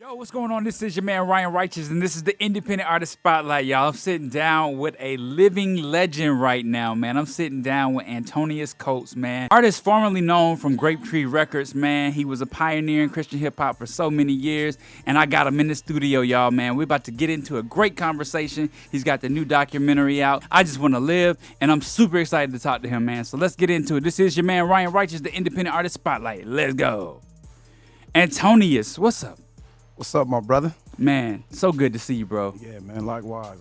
Yo, what's going on? This is your man Ryan Righteous, and this is the Independent Artist Spotlight, y'all. I'm sitting down with a living legend right now, man. I'm sitting down with Antonious Colts, man. Artist formerly known from Grapetree Records, man. He was a pioneer in Christian hip-hop for so many years, and I got him in the studio, y'all, man. We're about to get into a great conversation. He's got the new documentary out, I Just Want to Live, and I'm super excited to talk to him, man. So let's get into it. This is your man Ryan Righteous, the Independent Artist Spotlight. Let's go. Antonious, what's up? What's up, my brother? Man, so good to see you, bro. Yeah, man, likewise.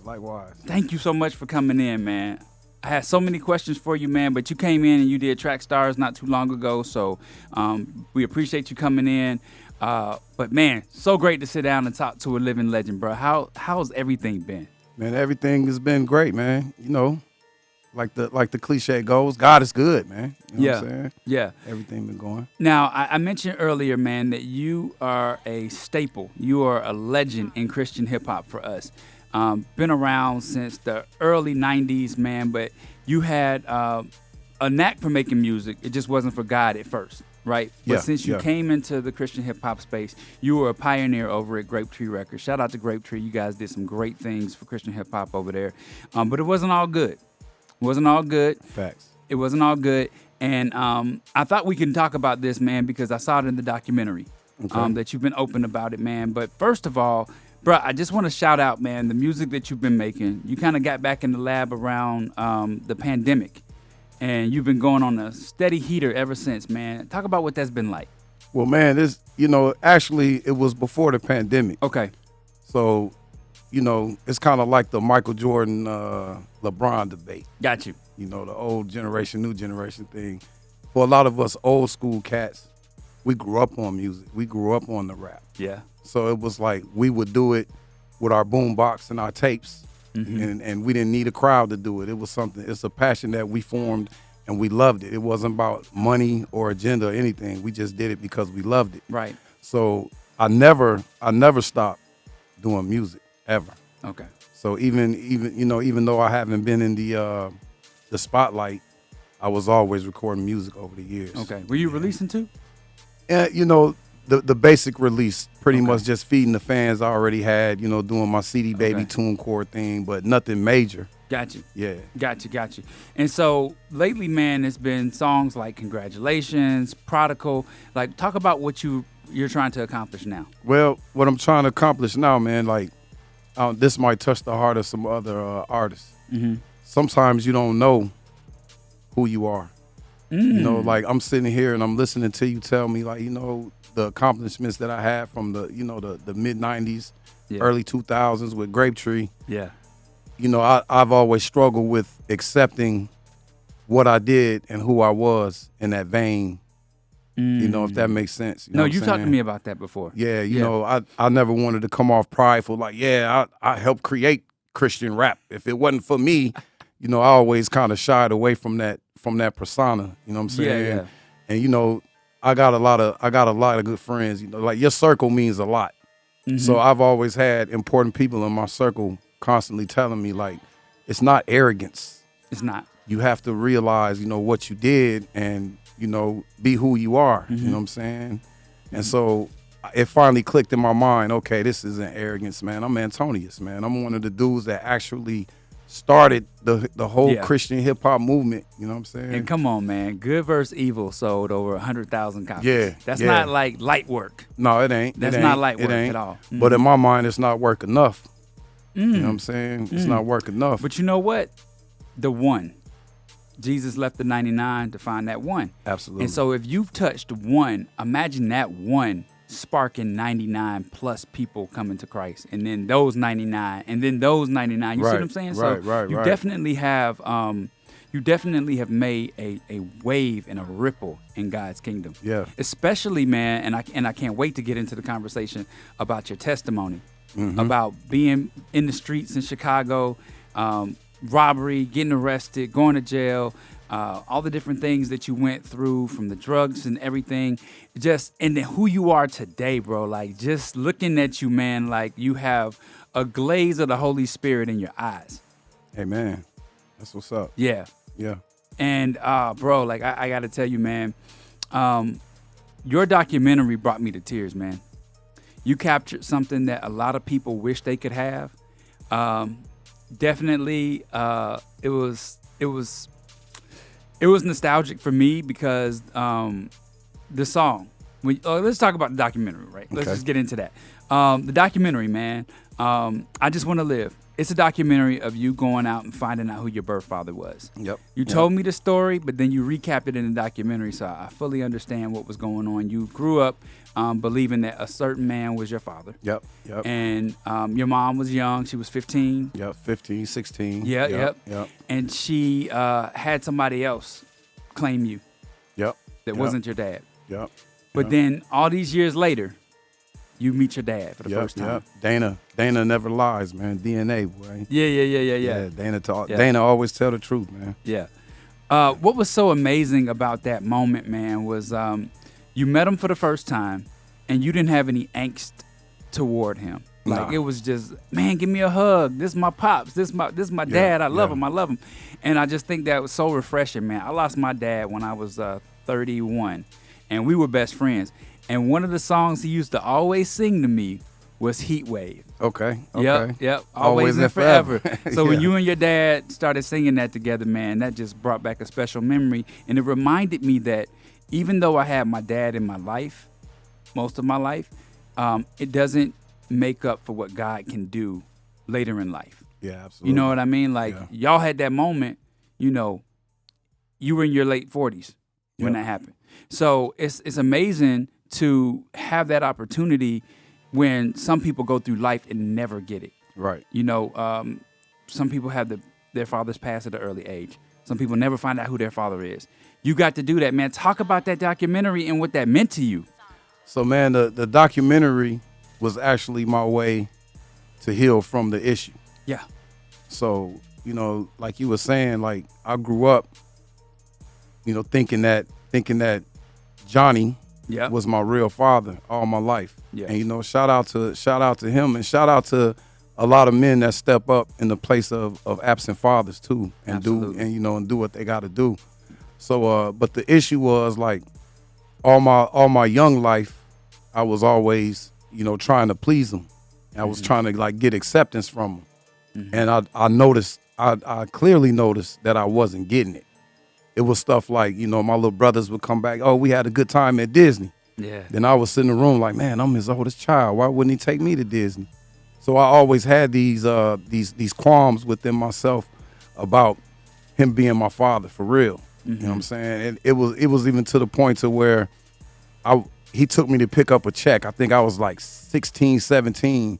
Thank you so much for coming in, man. I had so many questions for you, man, but you came in and you did Trackstarz not too long ago, so we appreciate you coming in. But, man, so great to sit down and talk to a living legend, bro. How's everything been? Man, everything has been great, man. You know, like the cliche goes, God is good, man. You know what I'm saying? Yeah. Everything been going. Now, I mentioned earlier, man, that you are a staple. You are a legend in Christian hip-hop for us. Been around since the early 90s, man, but you had a knack for making music. It just wasn't for God at first, right? But since you came into the Christian hip-hop space, you were a pioneer over at Grapetree Records. Shout out to Grapetree. You guys did some great things for Christian hip-hop over there. But it wasn't all good. It wasn't all good. Facts. It wasn't all good. And I thought we can talk about this, man, because I saw it in the documentary that you've been open about it, man. But first of all, bro, I just want to shout out, man, the music that you've been making. You kind of got back in the lab around the pandemic, and you've been going on a steady heater ever since, man. Talk about what that's been like. Well, man, actually, it was before the pandemic. Okay. So, it's kind of like the Michael Jordan, LeBron debate. Got you. You know, the old generation, new generation thing. For a lot of us old school cats, we grew up on music. We grew up on the rap. Yeah. So it was like we would do it with our boom box and our tapes, and we didn't need a crowd to do it. It was something. It's a passion that we formed, and we loved it. It wasn't about money or agenda or anything. We just did it because we loved it. Right. So I never stopped doing music ever. Okay. So even though I haven't been in the spotlight, I was always recording music over the years. Okay. Were you releasing too? And the basic release, pretty much just feeding the fans I already had, doing my CD Baby TuneCore thing, but nothing major. Got you. Yeah. Got you. And so lately, man, it's been songs like Congratulations, Prodigal. Like, talk about what you're trying to accomplish now. Well, what I'm trying to accomplish now, man, like this might touch the heart of some other artists. Mm-hmm. Sometimes you don't know who you are. Like I'm sitting here and I'm listening to you tell me, like, the accomplishments that I had from the mid 90s, early 2000s with Grapetree. Yeah. I've always struggled with accepting what I did and who I was in that vein. If that makes sense. You talked to me about that before. Yeah, I never wanted to come off prideful, like, I helped create Christian rap. If it wasn't for me, I always kind of shied away from that persona. You know what I'm saying? Yeah. And I got a lot of good friends. Like your circle means a lot. Mm-hmm. So I've always had important people in my circle constantly telling me, like, it's not arrogance. It's not. You have to realize, what you did and, be who you are. Mm-hmm. You know what I'm saying? And so it finally clicked in my mind, okay, this isn't arrogance, man. I'm Antonious, man. I'm one of the dudes that actually started the whole Christian hip hop movement. You know what I'm saying? And come on, man. Good vs. Evil sold over 100,000 copies. Yeah. That's not like light work. No, it ain't. That's not light work at all. Mm-hmm. But in my mind, it's not work enough. You know what I'm saying? It's not work enough. But you know what? The one. Jesus left the 99 to find that one. Absolutely. And so if you've touched one, imagine that one sparking 99 plus people coming to Christ, and then those 99, and then those 99. You see what I'm saying? Right. You definitely have made a wave and a ripple in God's kingdom. Yeah. Especially, man, and I can't wait to get into the conversation about your testimony, about being in the streets in Chicago, robbery, getting arrested, going to jail, all the different things that you went through, from the drugs and everything, and then who you are today, bro. Like, just looking at you, man, like you have a glaze of the Holy Spirit in your eyes. Amen. That's what's up. Yeah. Yeah. And bro, like I got to tell you, man, your documentary brought me to tears, man. You captured something that a lot of people wish they could have. Definitely, it was nostalgic for me because the song. Let's talk about the documentary, right? Let's Okay. just get into that. The documentary, man. I Just Want to Live. It's a documentary of you going out and finding out who your birth father was. Yep. You told me the story, but then you recapped it in the documentary, so I fully understand what was going on. You grew up believing that a certain man was your father. Yep. And your mom was young. She was 15. Yep. 15, 16. Yep. Yep. And she had somebody else claim you Yep. that wasn't your dad. Yep. But then all these years later, you meet your dad for the first time. Yep. Dana never lies, man. DNA, boy. Yeah. Dana always tell the truth, man. Yeah. What was so amazing about that moment, man, was you met him for the first time, and you didn't have any angst toward him. Like, it was just, man, give me a hug. This is my pops. This is my dad. I love him. I love him. And I just think that was so refreshing, man. I lost my dad when I was 31, and we were best friends. And one of the songs he used to always sing to me was Heat Wave. Okay. Yep. Always and forever. So when Yeah. you and your dad started singing that together, man, that just brought back a special memory. And it reminded me that even though I had my dad in my life, most of my life, it doesn't make up for what God can do later in life. Yeah, absolutely. You know what I mean? Like, y'all had that moment, you were in your late 40s when that happened. So it's amazing to have that opportunity when some people go through life and never get it. Right. Some people have their fathers pass at an early age. Some people never find out who their father is. You got to do that, man. Talk about that documentary and what that meant to you. So, man, the documentary was actually my way to heal from the issue. Yeah. So, like you were saying, like I grew up, thinking that Johnny was my real father all my life. Yeah. And shout out to him, and shout out to a lot of men that step up in the place of absent fathers too, and Absolutely. do what they got to do. So, but the issue was like all my young life, I was always trying to please them. I was trying to like get acceptance from them, and I clearly noticed that I wasn't getting it. It was stuff like, my little brothers would come back. Oh, we had a good time at Disney. Yeah. Then I would sit in the room like, man, I'm his oldest child. Why wouldn't he take me to Disney? So I always had these qualms within myself about him being my father for real. You know what I'm saying? And it was even to the point to where he took me to pick up a check. I think I was like 16, 17,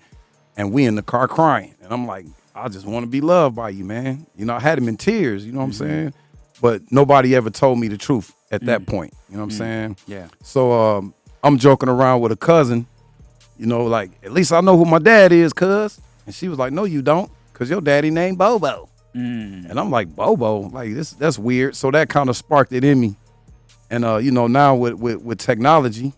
and we in the car crying. And I'm like, I just want to be loved by you, man. I had him in tears, you know what I'm saying? But nobody ever told me the truth at that point. You know what I'm saying? Yeah. So I'm joking around with a cousin, like, at least I know who my dad is, cuz. And she was like, no, you don't, because your daddy named Bobo. And I'm like, Bobo? Like, that's weird. So that kind of sparked it in me. And, now with technology,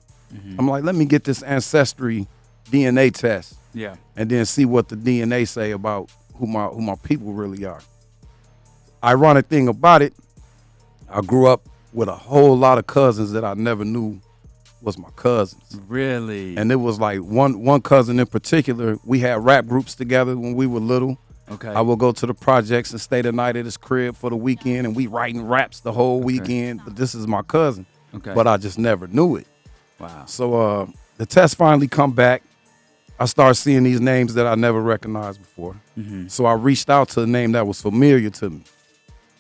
I'm like, let me get this ancestry DNA test. Yeah. And then see what the DNA say about who my people really are. Ironic thing about it, I grew up with a whole lot of cousins that I never knew was my cousins. Really? And it was like one cousin in particular, we had rap groups together when we were little. Okay. I would go to the projects and stay the night at his crib for the weekend, and we writing raps the whole weekend. But this is my cousin. Okay. But I just never knew it. Wow. So the test finally come back. I started seeing these names that I never recognized before. So I reached out to a name that was familiar to me.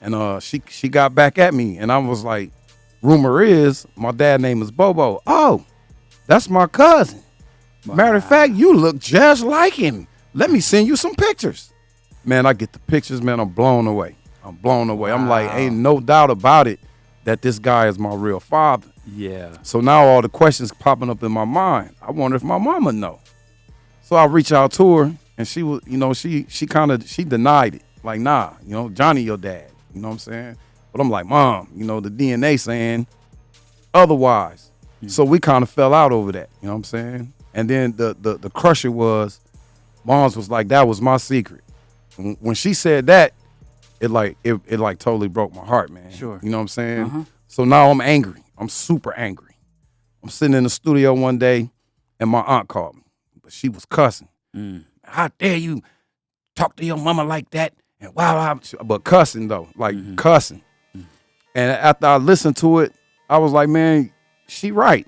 And she got back at me, and I was like, rumor is my dad's name is Bobo. Oh, that's my cousin. Wow. Matter of fact, you look just like him. Let me send you some pictures. Man, I get the pictures, man, I'm blown away. I'm like, ain't no doubt about it that this guy is my real father. Yeah. So now all the questions popping up in my mind. I wonder if my mama know. So I reach out to her, and she was, she denied it. Like, nah, Johnny your dad. You know what I'm saying? But I'm like, Mom, the DNA saying otherwise. So we kind of fell out over that. You know what I'm saying? And then the crusher was, Mom's was like, that was my secret. When she said that, it totally broke my heart, man. Sure. You know what I'm saying? So now I'm angry. I'm super angry. I'm sitting in the studio one day, and my aunt called me. she was cussing. How dare you talk to your mama like that? And wow, but cussing though, like cussing. And after I listened to it, I was like, man, she right.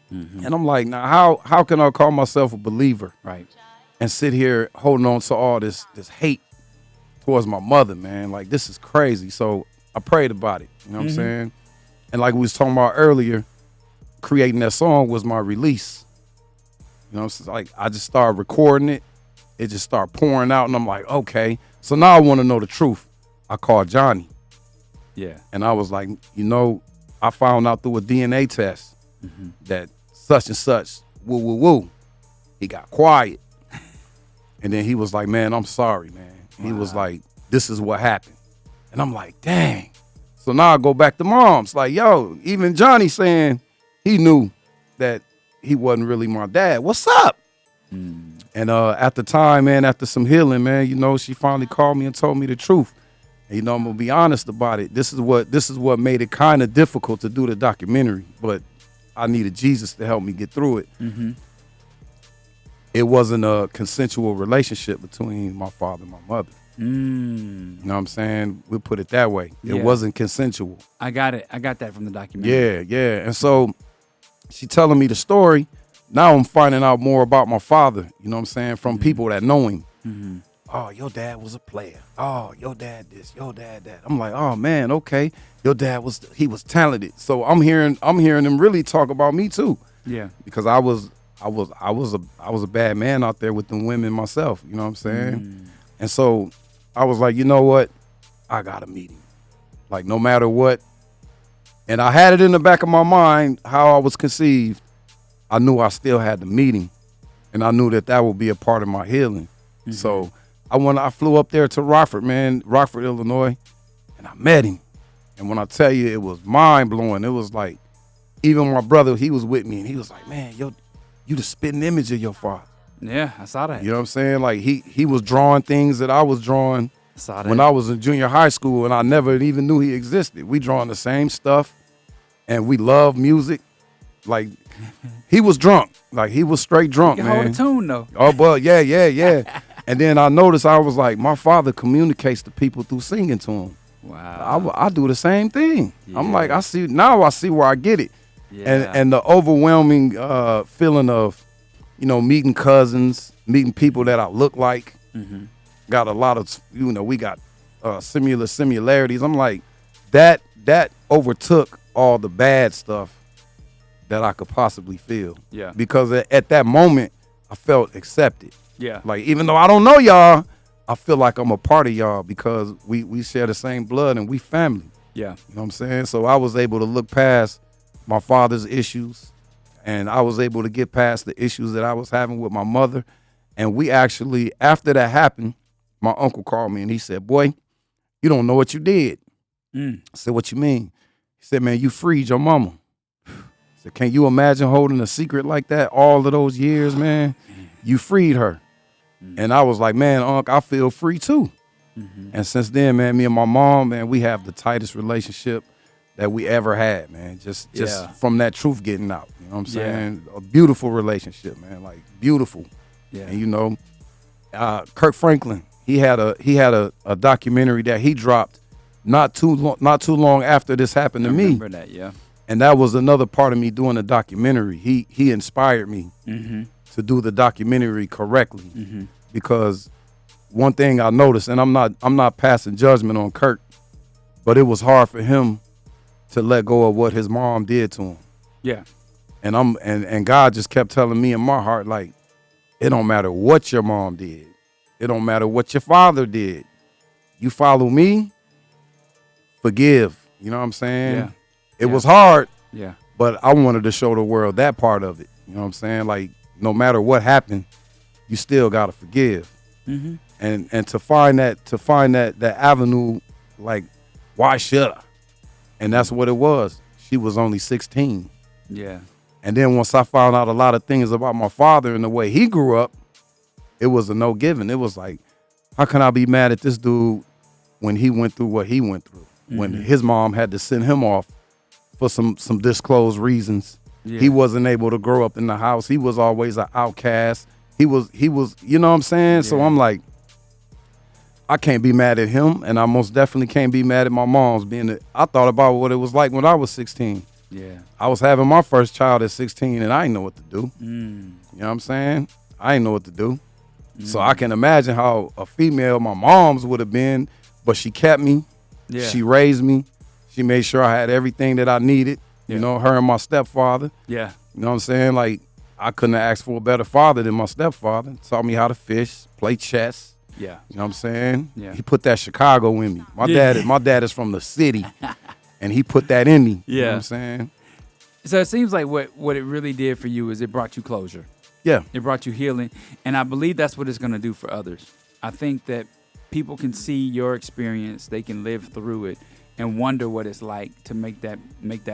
And I'm like, now how can I call myself a believer? Right. And sit here holding on to all this hate towards my mother, man. Like, this is crazy. So I prayed about it. You know what I'm saying? And like we was talking about earlier, creating that song was my release. You know, it's like I just started recording it. It just started pouring out, and I'm like, okay. So now I want to know the truth. I called Johnny. Yeah. And I was like, you know, I found out through a DNA test that such and such, woo, woo, woo. He got quiet. And then he was like, man, I'm sorry, man. He was like, this is what happened. And I'm like, dang. So now I go back to mom's like, yo, even Johnny saying he knew that he wasn't really my dad. What's up? And at the time, man, after some healing, man, you know, she finally called me and told me the truth. And, you know, I'm gonna be honest about it. This is what made it kind of difficult to do the documentary, but I needed Jesus to help me get through it. It wasn't a consensual relationship between my father and my mother. You know what I'm saying? We'll put it that way. It wasn't consensual. I got it. I got that from the documentary. Yeah. And so she telling me the story. Now I'm finding out more about my father, you know what I'm saying, from people that know him. Oh, your dad was a player. Oh, your dad this, your dad that. I'm like, oh man, okay. Your dad was talented. So I'm hearing them really talk about me too. Yeah. Because I was a bad man out there with them women myself, you know what I'm saying? And so I was like, you know what? I gotta meet him. Like, no matter what. And I had it in the back of my mind how I was conceived. I knew I still had to meet him, and I knew that would be a part of my healing. So I flew up there to Rockford, Illinois, and I met him. And when I tell you, it was mind blowing. It was like, even my brother, he was with me, and he was like, man, you the spitting image of your father. Yeah, I saw that. You know what I'm saying? Like he was drawing things that I was drawing saw when that. I was in junior high school, and I never even knew he existed. We drawing the same stuff, and we love music. Like, he was drunk. Like, he was straight drunk, You man. hold a tune though. Oh, but yeah. And then I noticed, I was like, my father communicates to people through singing to him. Wow. I do the same thing. I'm Yeah. like, I see where I get it. Yeah. And the overwhelming feeling of, you know, meeting cousins, meeting people that I look like. Got a lot of, you know, we got similarities. I'm like, that overtook all the bad stuff that I could possibly feel. Yeah. Because at that moment, I felt accepted. Yeah. Like, even though I don't know y'all, I feel like I'm a part of y'all because we share the same blood and we family. Yeah. You know what I'm saying? So I was able to look past my father's issues, and I was able to get past the issues that I was having with my mother. And we actually, after that happened, my uncle called me and he said, boy, you don't know what you did. I said, what you mean? He said, man, you freed your mama. I said, can you imagine holding a secret like that all of those years, man? You freed her. And I was like, man, Unc, I feel free too. And since then, man, me and my mom, man, we have the tightest relationship that we ever had, man. Just from that truth getting out. You know what I'm saying? A beautiful relationship, man. Like, beautiful. Yeah. And you know, Kirk Franklin, he had a documentary that he dropped not too long after this happened to me. I remember that, yeah. And that was another part of me doing the documentary. He inspired me to do the documentary correctly. Because one thing I noticed, and I'm not passing judgment on Kirk, but it was hard for him to let go of what his mom did to him. Yeah. And God just kept telling me in my heart, like, it don't matter what your mom did. It don't matter what your father did. You follow me, forgive. You know what I'm saying? Yeah. It was hard. Yeah. But I wanted to show the world that part of it. You know what I'm saying? Like, no matter what happened, you still gotta forgive. And to find that avenue, like, why should I? And that's what it was. She was only 16. Yeah. And then once I found out a lot of things about my father and the way he grew up, it was a no giving. It was like, how can I be mad at this dude when he went through what he went through? When his mom had to send him off for some disclosed reasons. Yeah. He wasn't able to grow up in the house. He was always an outcast. He was, you know what I'm saying? So I'm like, I can't be mad at him, and I most definitely can't be mad at my mom's I thought about what it was like when I was 16. Yeah. I was having my first child at 16, and I didn't know what to do. Mm. You know what I'm saying? I didn't know what to do. So I can imagine how a female, my mom's would have been, but she kept me. Yeah. She raised me. She made sure I had everything that I needed. You know, her and my stepfather. Yeah. You know what I'm saying? Like, I couldn't have asked for a better father than my stepfather. Taught me how to fish, play chess. Yeah. You know what I'm saying? Yeah. He put that Chicago in me. My dad is from the city, and he put that in me. You know what I'm saying? So it seems like what it really did for you is it brought you closure. Yeah. It brought you healing. And I believe that's what it's going to do for others. I think that people can see your experience. They can live through it and wonder what it's like to make that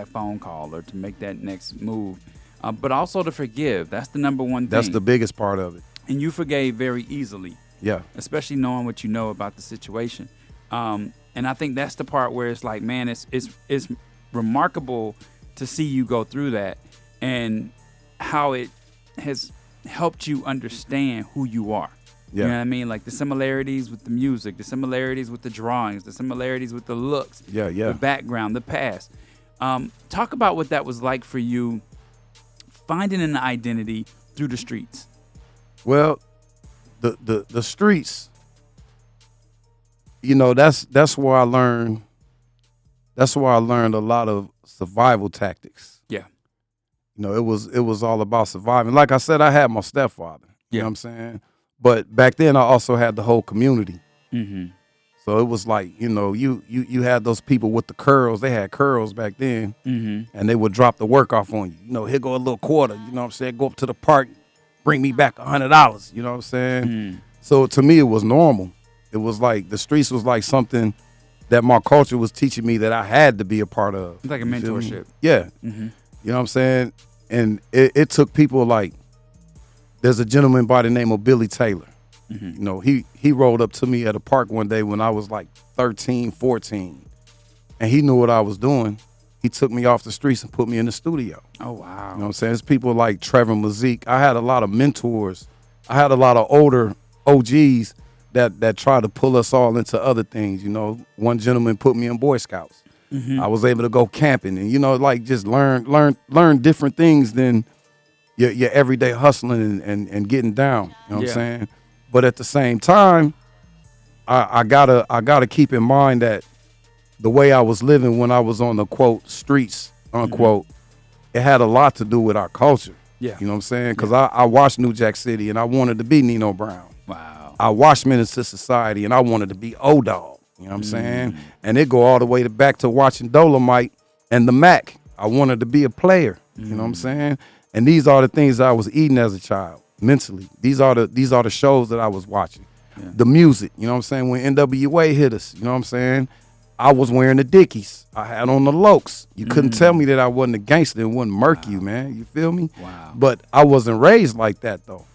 phone call or to make that next move. But also to forgive. That's the number one thing. That's the biggest part of it. And you forgave very easily. Yeah. Especially knowing what you know about the situation. And I think that's the part where it's like, man, it's remarkable to see you go through that and how it has helped you understand who you are. Yeah. You know what I mean? Like the similarities with the music, the similarities with the drawings, the similarities with the looks, the background, the past. Talk about what that was like for you, finding an identity through the streets. Well, the streets, you know, that's where I learned. That's where I learned a lot of survival tactics. Yeah. You know, it was all about surviving. Like I said, I had my stepfather. You know what I'm saying? But back then, I also had the whole community. Mm-hmm. So it was like, you know, you had those people with the curls. They had curls back then, and they would drop the work off on you. You know, here go a little quarter. You know what I'm saying? Go up to the park, bring me back $100. You know what I'm saying? So to me, it was normal. It was like the streets was like something that my culture was teaching me that I had to be a part of. It's like a mentorship. Yeah. You know what I'm saying? And it took people like, there's a gentleman by the name of Billy Taylor. You know, he rolled up to me at a park one day when I was like 13, 14. And he knew what I was doing. He took me off the streets and put me in the studio. Oh, wow. You know what I'm saying? There's people like Trevor Mazik. I had a lot of mentors. I had a lot of older OGs that tried to pull us all into other things. You know, one gentleman put me in Boy Scouts. I was able to go camping and, you know, like just learn different things than your everyday hustling and getting down. You know what I'm saying? But at the same time, I gotta keep in mind that the way I was living when I was on the quote streets unquote, it had a lot to do with our culture. Yeah, you know what I'm saying? Because I watched New Jack City and I wanted to be Nino Brown. Wow. I watched Menace to Society and I wanted to be O-Dog. You know what I'm saying? And it go all the way back to watching Dolomite and the Mac. I wanted to be a player. You know what I'm saying? And these are the things that I was eating as a child, mentally. These are the shows that I was watching. The music, you know what I'm saying? When NWA hit us, you know what I'm saying? I was wearing the Dickies. I had on the Lokes. You couldn't tell me that I wasn't a gangster and wouldn't murk you, man. You feel me? Wow. But I wasn't raised like that, though.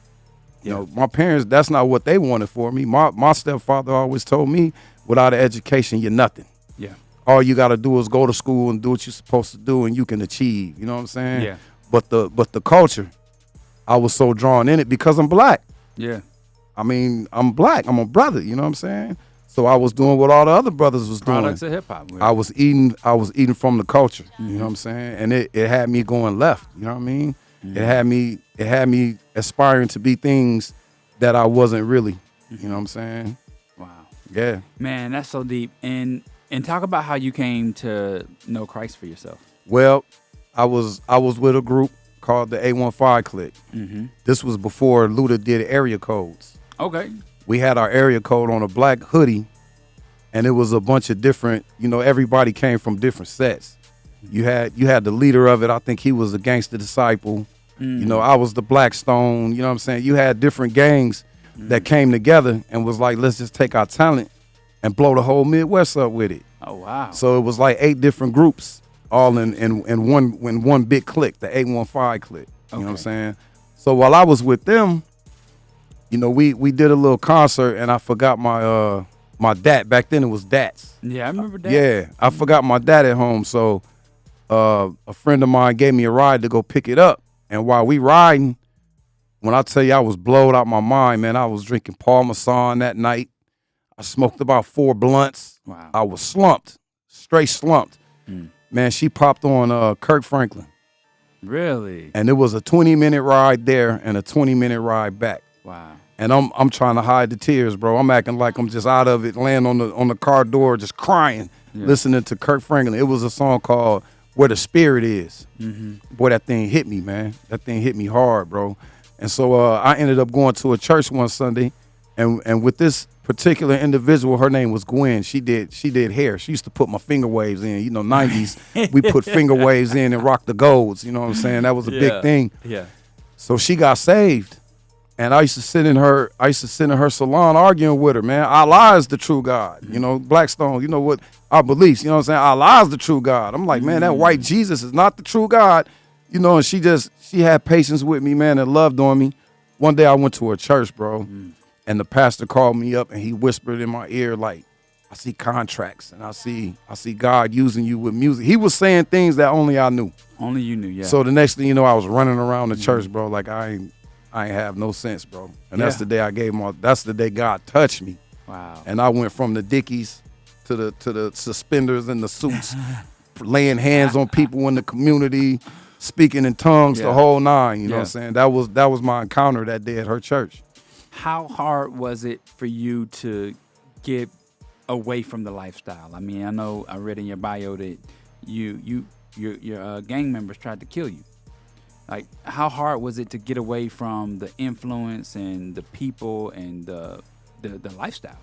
You know, my parents, that's not what they wanted for me. My stepfather always told me, without an education, you're nothing. Yeah. All you got to do is go to school and do what you're supposed to do and you can achieve. You know what I'm saying? Yeah. But the culture, I was so drawn in it because I'm black. Yeah. I mean, I'm black. I'm a brother. You know what I'm saying? So I was doing what all the other brothers was doing. Products of hip hop. I was eating from the culture. You know what I'm saying? And it had me going left. You know what I mean? It had me aspiring to be things that I wasn't really. You know what I'm saying? Wow. Yeah. Man, that's so deep. And talk about how you came to know Christ for yourself. Well, I was with a group called the A15 Clique. This was before Luda did area codes. Okay. We had our area code on a black hoodie, and it was a bunch of different, you know, everybody came from different sets. You had the leader of it. I think he was a Gangster Disciple. You know, I was the Blackstone. You know what I'm saying? You had different gangs that came together and was like, let's just take our talent and blow the whole Midwest up with it. Oh, wow. So it was like 8 different groups all in one big clique, the 815 clique. You know what I'm saying? So while I was with them, you know, we did a little concert and I forgot my my dad. Back then it was DATs. Yeah, I remember that. Yeah, I forgot my dad at home. So a friend of mine gave me a ride to go pick it up. And while we riding, when I tell you I was blowed out my mind, man, I was drinking Parmesan that night. I smoked about 4 blunts. Wow. I was slumped, straight slumped. Man, she popped on Kirk Franklin. Really? And it was a 20-minute ride there and a 20-minute ride back. Wow. And I'm trying to hide the tears, bro. I'm acting like I'm just out of it, laying on the car door, just crying, listening to Kirk Franklin. It was a song called "Where the Spirit Is." Boy, that thing hit me, man. That thing hit me hard, bro. And so I ended up going to a church one Sunday, and with this particular individual, her name was Gwen. She did hair. She used to put my finger waves in. 90s, we put finger waves in and rock the golds. You know what I'm saying? That was a big thing. Yeah. So she got saved. And I used to sit in her salon arguing with her, man. Allah is the true God. Blackstone, you know what our beliefs, you know what I'm saying? Allah is the true God. I'm like, man, that white Jesus is not the true God. And she had patience with me, man, and loved on me. One day I went to her church, bro, and the pastor called me up and he whispered in my ear, like, I see contracts and I see God using you with music. He was saying things that only I knew. Only you knew, yeah. So the next thing you know, I was running around the church, bro, like I ain't have no sense, bro. And that's the day that's the day God touched me. Wow. And I went from the Dickies to the suspenders and the suits, laying hands on people in the community, speaking in tongues, the whole nine. You know what I'm saying? That was my encounter that day at her church. How hard was it for you to get away from the lifestyle? I mean, I know I read in your bio that your gang members tried to kill you. Like, how hard was it to get away from the influence and the people and the lifestyle?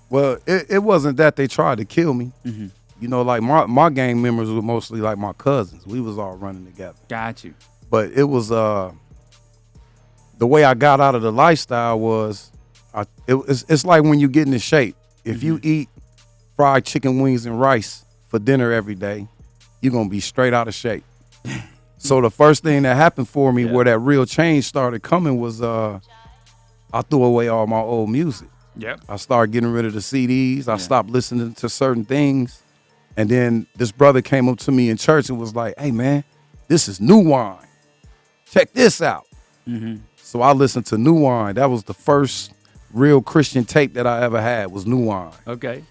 Well, it wasn't that they tried to kill me. Like my gang members were mostly like my cousins. We was all running together. Got you. But it was the way I got out of the lifestyle was it's like when you get into shape. If you eat fried chicken wings and rice for dinner every day, you're gonna be straight out of shape. So the first thing that happened for me where that real change started coming was I threw away all my old music. Yep. I started getting rid of the CDs. I stopped listening to certain things. And then this brother came up to me in church and was like, hey, man, this is New Wine. Check this out. So I listened to New Wine. That was the first real Christian tape that I ever had was New Wine. Okay.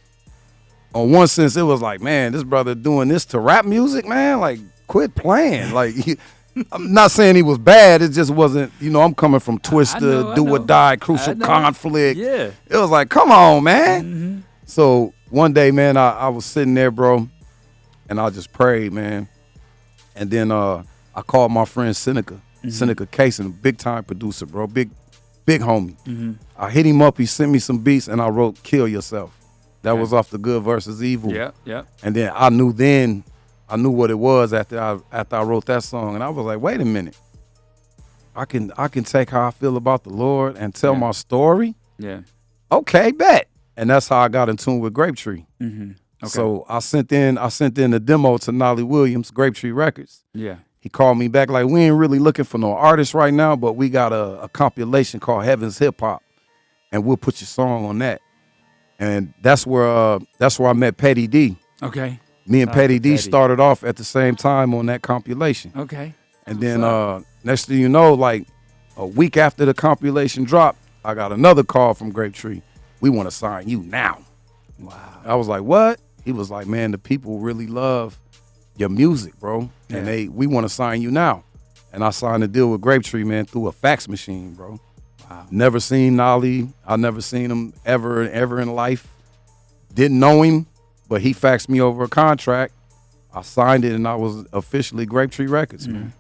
On one sense, it was like, man, this brother doing this to rap music, man, like, quit playing. Like, I'm not saying he was bad. It just wasn't, I'm coming from Twister, Do or Die, Crucial Conflict. Yeah. It was like, come on, man. So one day, man, I was sitting there, bro, and I just prayed, man. And then I called my friend Seneca, Seneca Kaysen, a big-time producer, bro, big homie. I hit him up. He sent me some beats, and I wrote Kill Yourself. That was off the Good versus Evil. Yeah. And then I knew what it was after I wrote that song, and I was like, wait a minute, I can take how I feel about the Lord and tell my story. Yeah. Okay, bet. And that's how I got in tune with Grapetree. Okay. So I sent in the demo to Nolly Williams, Grapetree Records. Yeah. He called me back like, we ain't really looking for no artists right now, but we got a compilation called Heaven's Hip Hop, and we'll put your song on that. And that's where I met Petty D. Okay. Me and Petty D started off at the same time on that compilation. Okay. And then next thing you know, like a week after the compilation dropped, I got another call from Grapetree. We want to sign you now. Wow. I was like, what? He was like, man, the people really love your music, bro. And we want to sign you now. And I signed a deal with Grapetree, man, through a fax machine, bro. Wow. Never seen Nolly. I never seen him ever in life. Didn't know him. But he faxed me over a contract. I signed it, and I was officially Grapetree Records, man.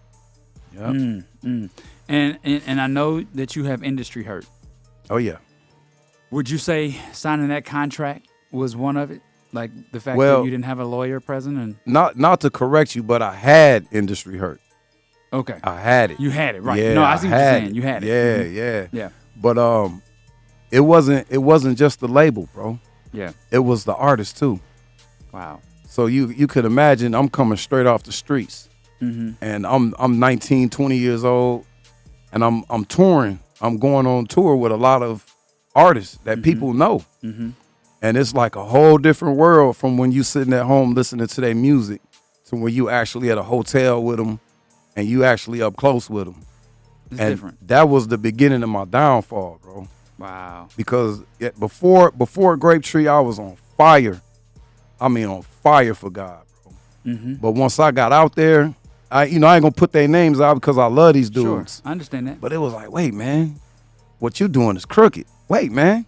Yep. And I know that you have industry hurt. Oh, yeah. Would you say signing that contract was one of it? Like the fact that you didn't have a lawyer present? And Not to correct you, but I had industry hurt. Okay. I had it. You had it, right. Yeah, no, I see what you're saying. You had it. Yeah. Yeah. But it wasn't just the label, bro. Yeah. It was the artist, too. Wow. So you could imagine I'm coming straight off the streets, and I'm 19, 20 years old, and I'm touring. I'm going on tour with a lot of artists that people know, and it's like a whole different world from when you sitting at home listening to their music to when you actually at a hotel with them, and you actually up close with them. It's and different. that was the beginning of my downfall, bro. Wow. Because before Grapetree, I was on fire. I mean, on fire for God, bro. Mm-hmm. But once I got out there, I ain't gonna put their names out because I love these dudes. Sure, I understand that. But it was like, wait, man, what you doing is crooked. Wait, man,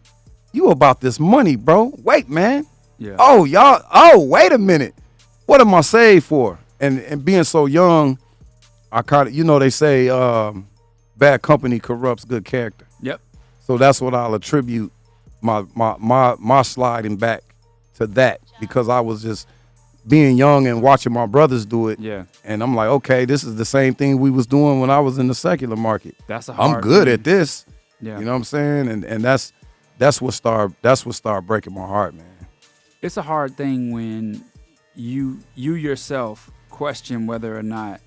you about this money, bro. Wait, man. Yeah. Oh, y'all. Oh, wait a minute. What am I saved for? And being so young, I kind of, they say bad company corrupts good character. Yep. So that's what I'll attribute my sliding back to that, because I was just being young and watching my brothers do it. Yeah. And I'm like, okay, this is the same thing we was doing when I was in the secular market. That's a hard I'm good thing. at this. Yeah. You know what I'm saying? And that's what started breaking my heart, man. It's a hard thing when you yourself question whether or not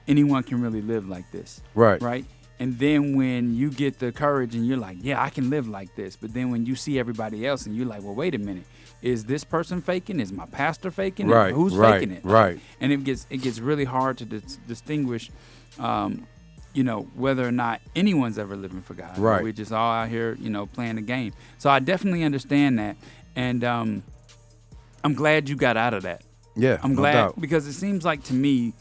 anyone can really live like this. Right. Right. And then when you get the courage and you're like, yeah, I can live like this. But then when you see everybody else and you're like, well, wait a minute. Is this person faking? Is my pastor faking it? Right. Who's right, faking it? Right. And it gets really hard to distinguish, whether or not anyone's ever living for God. Right. We're just all out here, playing the game. So I definitely understand that. And I'm glad you got out of that. Yeah. I'm glad, no doubt. because it seems like to me,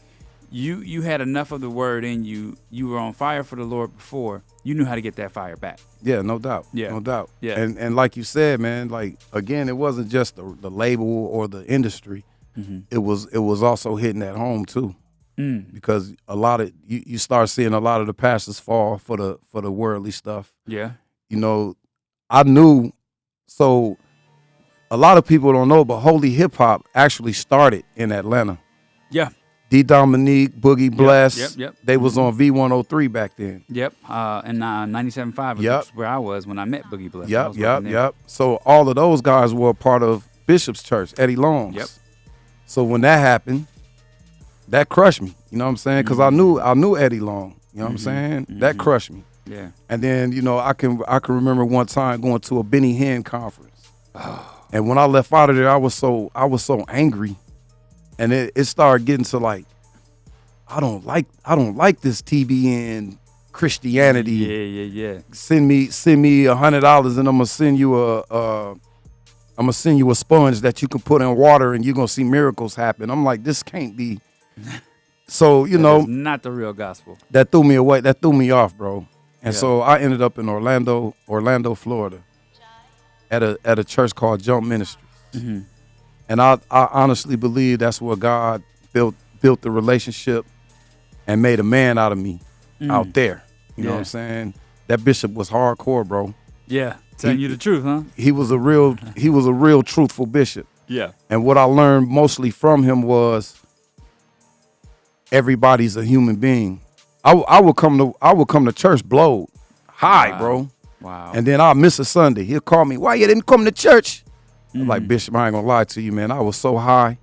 you had enough of the word in you. You were on fire for the Lord before. You knew how to get that fire back. Yeah, no doubt. Yeah. No doubt. Yeah. And like you said, man, like, again, it wasn't just the label or the industry. Mm-hmm. It was also hitting at home too. Because a lot of you start seeing a lot of the pastors fall for the worldly stuff. Yeah. I knew. So a lot of people don't know, but holy hip hop actually started in Atlanta. Yeah. D. Dominique, Boogie Bless. Yep. They was on V103 back then. Yep. And 97.5 was Yep. where I was when I met Boogie Bless. I was working there. Yep. So all of those guys were a part of Bishop's church, Eddie Long's. Yep. So when that happened, that crushed me. You know what I'm saying? Because I knew Eddie Long. You know what I'm saying? That crushed me. Yeah. And then I can remember one time going to a Benny Hinn conference, and when I left out of there, I was so angry, and it started getting to like, I don't like this TBN Christianity. Yeah. Send me $100 and I'm gonna send you a sponge that you can put in water and you're gonna see miracles happen. I'm like, this can't be. So That is not the real gospel. that threw me away. That threw me off, bro. And Yeah. so I ended up in Orlando, Florida, at a church called Jump Ministries. Mm-hmm. And I honestly believe that's where God built the relationship and made a man out of me out there. You know what I'm saying? That bishop was hardcore, bro. Yeah. Telling you the truth, huh? He was a real truthful bishop. Yeah. And what I learned mostly from him was everybody's a human being. I would come to church blowed high, Wow. bro. Wow. And then I'll miss a Sunday. He'll call me, why you didn't come to church? I'm like, Bishop, I ain't gonna lie to you, man. I was so high.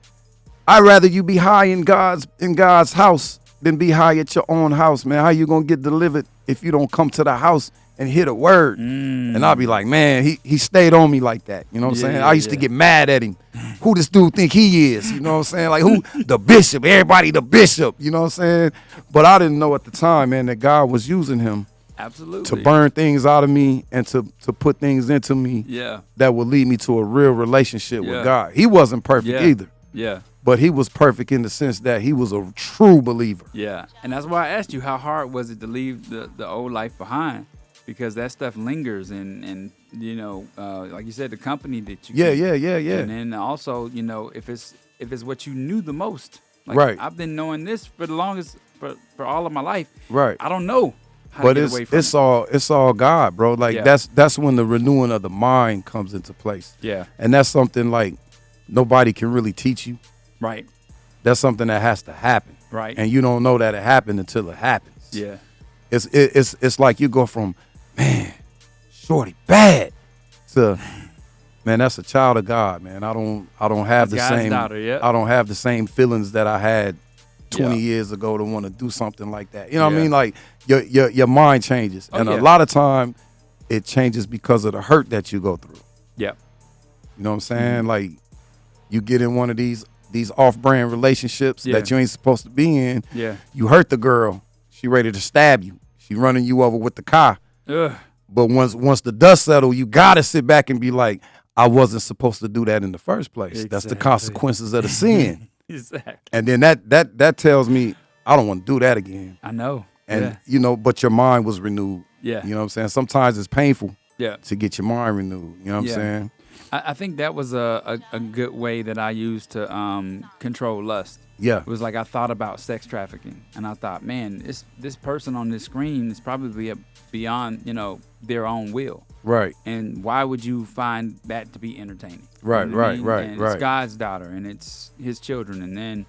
I'd rather you be high in God's house than be high at your own house, man. How you gonna get delivered if you don't come to the house and hear the word? And I'll be like, man, he stayed on me like that. You know what I'm saying? I used to get mad at him. Who this dude think he is? You know what I'm saying? Like, who? The bishop. Everybody the bishop. You know what I'm saying? But I didn't know at the time, man, that God was using him Absolutely. to burn things out of me and to put things into me Yeah. that would lead me to a real relationship Yeah. with God. He wasn't perfect either, Yeah. but he was perfect in the sense that he was a true believer. Yeah. And that's why I asked you, how hard was it to leave the old life behind? Because that stuff lingers and like you said, the company that you Yeah. And then also, if it's what you knew the most. Like, Right. I've been knowing this for the longest for all of my life. Right. I don't know how But to get away from it's all God, bro. Like Yeah. that's when the renewing of the mind comes into place. Yeah. And that's something like nobody can really teach you. Right. That's something that has to happen. Right. And you don't know that it happened until it happens. Yeah. It's like you go from, man, shorty bad, to, man, that's a child of God, man. I don't have That's the God's same daughter, yeah. I don't have the same feelings that I had 20 Yeah. years ago to want to do something like that. You know what I Yeah. mean? Like your mind changes. Oh, And yeah. a lot of time it changes because of the hurt that you go through. Yeah. You know what I'm saying? Like you get in one of these off-brand relationships Yeah. that you ain't supposed to be in. Yeah. You hurt the girl. She ready to stab you. She running you over with the car. Ugh. But once the dust settle, you gotta sit back and be like, I wasn't supposed to do that in the first place. Exactly. That's the consequences of the sin. Exactly. And then that tells me I don't want to do that again. I know. And but your mind was renewed. Yeah. You know what I'm saying? Sometimes it's painful Yeah. to get your mind renewed. You know what I'm saying? I think that was a good way that I used to control lust. Yeah. It was like I thought about sex trafficking, and I thought, man, this person on this screen is probably beyond, their own will. Right. And why would you find that to be entertaining? Right, You know what I mean? right. And it's God's daughter, and it's his children. And then,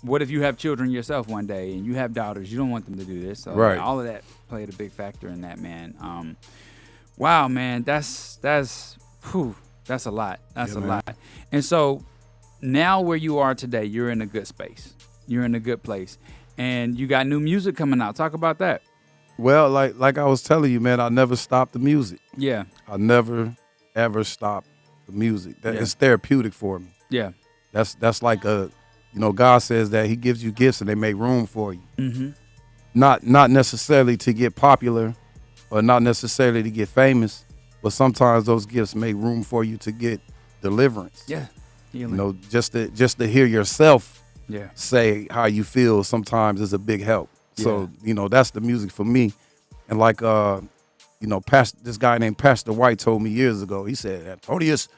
what if you have children yourself one day and you have daughters? You don't want them to do this. So Right. all of that played a big factor in that, man. Wow, man, that's a lot. That's Yeah, a man. lot. And so now where you are today, you're in a good space. You're in a good place. And you got new music coming out. Talk about that. Well, like I was telling you, man, I never stopped the music. Yeah. I never ever stopped the music. Yeah. It's therapeutic for me. Yeah. That's like God says that he gives you gifts and they make room for you. Mm-hmm. Not necessarily to get popular or not necessarily to get famous, but sometimes those gifts make room for you to get deliverance. Yeah. Healing. Just to hear yourself Yeah. say how you feel sometimes is a big help. So, that's the music for me. And like this guy named Pastor White told me years ago, he said, Antonious,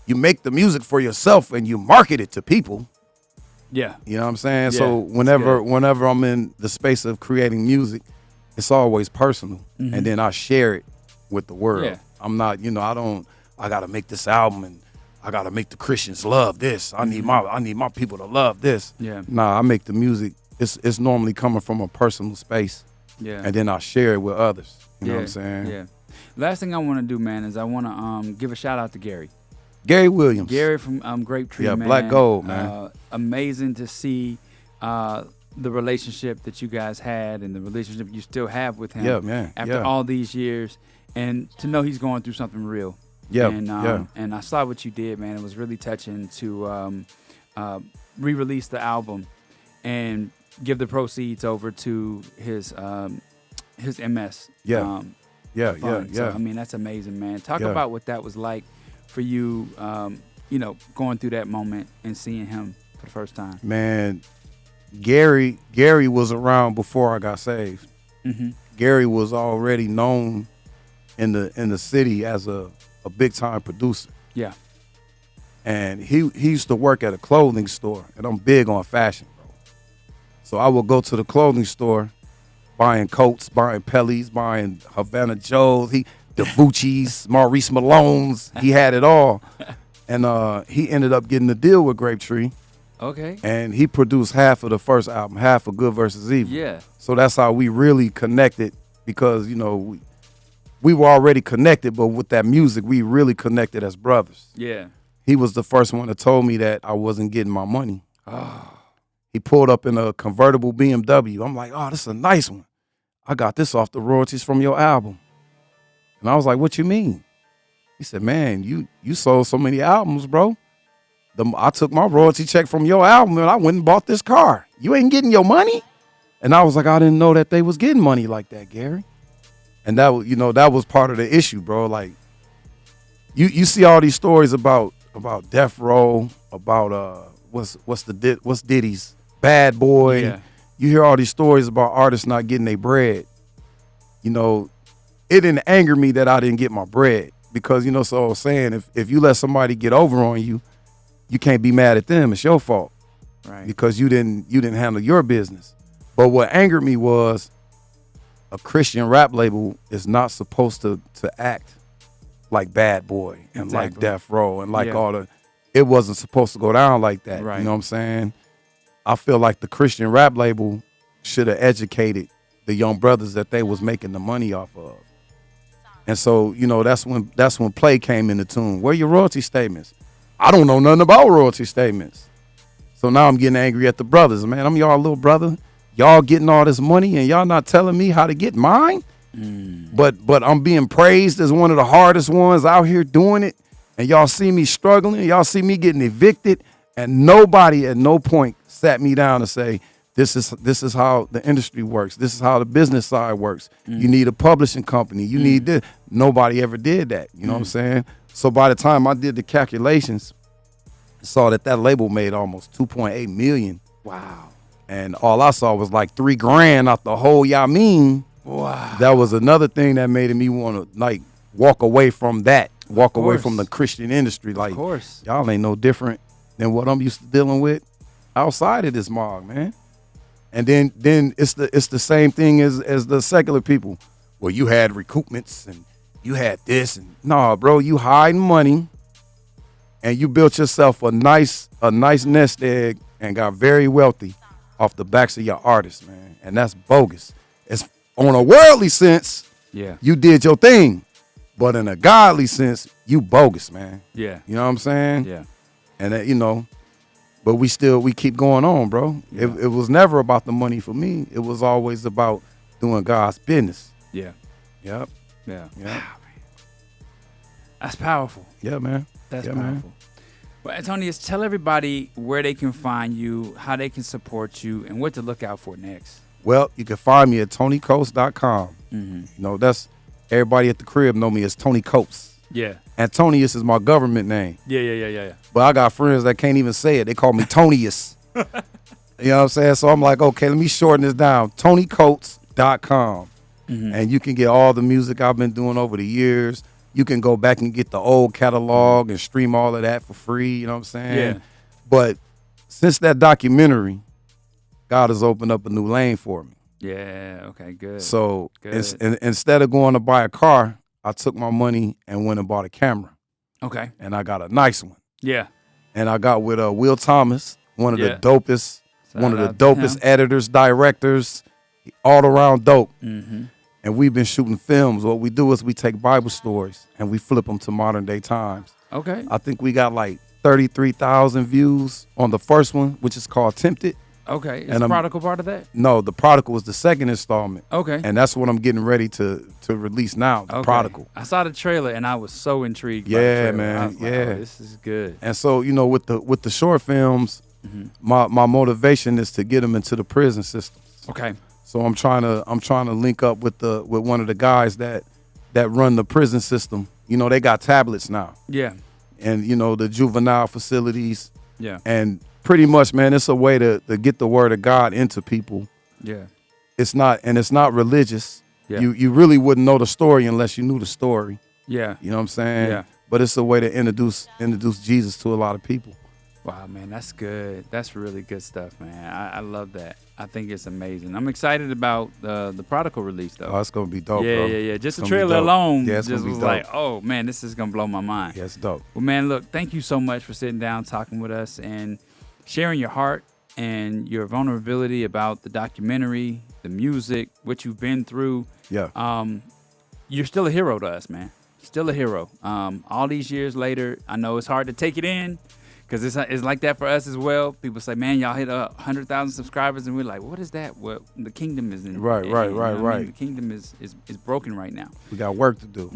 you make the music for yourself and you market it to people. Yeah. You know what I'm saying? Yeah, So whenever I'm in the space of creating music, it's always personal. Mm-hmm. And then I share it with the world. Yeah. I'm not, I gotta make this album and I gotta make the Christians love this. I need my people to love this. Yeah. Nah, I make the music. It's normally coming from a personal space. Yeah. And then I share it with others. You know what I'm Yeah. saying? Yeah. Last thing I want to do, man, is I want to give a shout out to Gary. Gary Williams. Gary from Grapetree, Yeah, man. Black Gold, man. Amazing to see the relationship that you guys had and the relationship you still have with him. Yeah, man. After all these years, and to know he's going through something real. Yeah, And I saw what you did, man. It was really touching to re-release the album and give the proceeds over to his MS. Yeah. Fund. So, I mean, that's amazing, man. Talk about what that was like for you, going through that moment and seeing him for the first time. Man, Gary was around before I got saved. Mm-hmm. Gary was already known in the city as a big time producer. Yeah. And he used to work at a clothing store, and I'm big on fashion, bro. So I would go to the clothing store, buying coats, buying Pellies, buying Havana Joes, the Gucci's, Maurice Malone's. He had it all. And he ended up getting a deal with Grapetree. Okay. And he produced half of the first album, half of Good versus Evil. Yeah. So that's how we really connected because, we were already connected, but with that music, we really connected as brothers. Yeah. He was the first one that told me that I wasn't getting my money. Oh. He pulled up in a convertible BMW. I'm like, oh, this is a nice one. I got this off the royalties from your album. And I was like, what you mean? He said, man, you sold so many albums, bro. I took my royalty check from your album and I went and bought this car. You ain't getting your money? And I was like, I didn't know that they was getting money like that, Gary. And that was part of the issue, bro. Like, you see all these stories about Death Row, about what's Diddy's Bad Boy. Yeah. You hear all these stories about artists not getting their bread. It didn't anger me that I didn't get my bread because so I was saying if you let somebody get over on you, you can't be mad at them. It's your fault, Right. because you didn't handle your business. But what angered me was a Christian rap label is not supposed to act like Bad Boy and like Exactly. Death Row and like it wasn't supposed to go down like that. Right. You know what I'm saying? I feel like the Christian rap label should have educated the young brothers that they was making the money off of. And so, that's when play came in the tune. Where are your royalty statements? I don't know nothing about royalty statements. So now I'm getting angry at the brothers. Man, I'm y'all little brother. Y'all getting all this money and y'all not telling me how to get mine? But I'm being praised as one of the hardest ones out here doing it. And y'all see me struggling. Y'all see me getting evicted. And nobody at no point sat me down and say, This is how the industry works. This is how the business side works. You need a publishing company. You need this. Nobody ever did that. You know what I'm saying? So by the time I did the calculations, I saw that label made almost 2.8 million. Wow. And all I saw was like $3,000 out the whole Yamin. Wow. That was another thing that made me want to like walk away from that. Walk away from the Christian industry. Like, of course. Y'all ain't no different than what I'm used to dealing with outside of this mog, man. And then it's the same thing as the secular people. Well, you had recoupments and you had this and nah, bro, you hiding money and you built yourself a nice nest egg and got very wealthy off the backs of your artists, man. And that's bogus. It's on a worldly sense, you did your thing. But in a godly sense, you bogus, man. Yeah. You know what I'm saying? Yeah. And you know, but we keep going on, bro. Yeah. It was never about the money for me. It was always about doing God's business. Yeah. Yep. Yeah. Yeah. Wow, that's powerful. Yeah, man. That's yeah, powerful. Man. Well, Antonious, tell everybody where they can find you, how they can support you, and what to look out for next. Well, you can find me at TonyCoates.com. You know, that's everybody at the crib know me as Tony Coates. Yeah. Antonious is my government name. Yeah. But I got friends that can't even say it. They call me Tonious. You know what I'm saying? So I'm like, okay, let me shorten this down. TonyCoates.com. And you can get all the music I've been doing over the years. You can go back and get the old catalog and stream all of that for free. You know what I'm saying? Yeah. But since that documentary, God has opened up a new lane for me. Yeah, okay, good. So instead of going to buy a car, I took my money and went and bought a camera. Okay. And I got a nice one. Yeah. And I got with Will Thomas, one of the dopest, Shout editors, directors, all around dope. Mm-hmm. And we've been shooting films. What we do is we take Bible stories and we flip them to modern day times. Okay. I think we got like 33,000 views on the first one, which is called Tempted. Okay. Is the Prodigal part of that? No, the Prodigal was the second installment. Okay. And that's what I'm getting ready to release now, the Prodigal. I saw the trailer and I was so intrigued. Yeah, by the trailer. man. I was like, oh, this is good. And so, you know, with the short films, my motivation is to get them into the prison systems. Okay. So I'm trying to link up with one of the guys that run the prison system. You know, they got tablets now. Yeah. And you know, the juvenile facilities. Yeah. And pretty much, man, it's a way to get the word of God into people. Yeah. It's not religious. Yeah. You really wouldn't know the story unless you knew the story. Yeah. You know what I'm saying? Yeah. But it's a way to introduce Jesus to a lot of people. Wow, man, that's good. That's really good stuff, man. I love that. I think it's amazing. I'm excited about the Prodigal release, though. Oh, it's gonna be dope, bro. Yeah. Just the trailer alone just was like, oh, man, this is gonna blow my mind. Yeah, it's dope. Well, man, look, thank you so much for sitting down, talking with us, and sharing your heart and your vulnerability about the documentary, the music, what you've been through. Yeah. You're still a hero to us, man. Still a hero. All these years later, I know it's hard to take it in, because it's like that for us as well. People say, man, y'all hit 100,000 subscribers, and we're like, what is that? Well, the kingdom is in. Right. The kingdom is broken right now. We got work to do.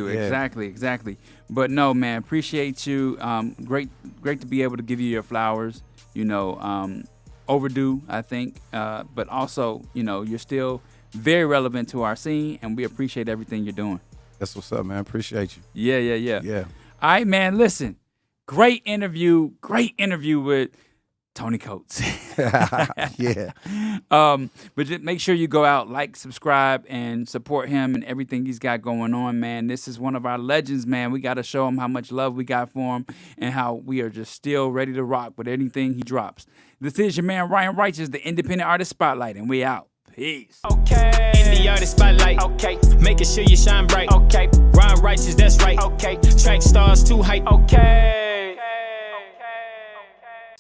Yeah. Exactly. But no, man, appreciate you. Great to be able to give you your flowers. You know, overdue, I think. But also, you know, you're still very relevant to our scene, and we appreciate everything you're doing. That's what's up, man. Appreciate you. Yeah. All right, man, listen. Great interview with Tony Coates. Yeah. But just make sure you go out, like, subscribe, and support him and everything he's got going on, man. This is one of our legends, man. We got to show him how much love we got for him and how we are just still ready to rock with anything he drops. This is your man, Ryan Righteous, the Independent Artist Spotlight, and we out. Peace. Okay. In the artist spotlight. Okay. Making sure you shine bright. Okay. Ryan Righteous, that's right. Okay. Trackstarz too hype. Okay.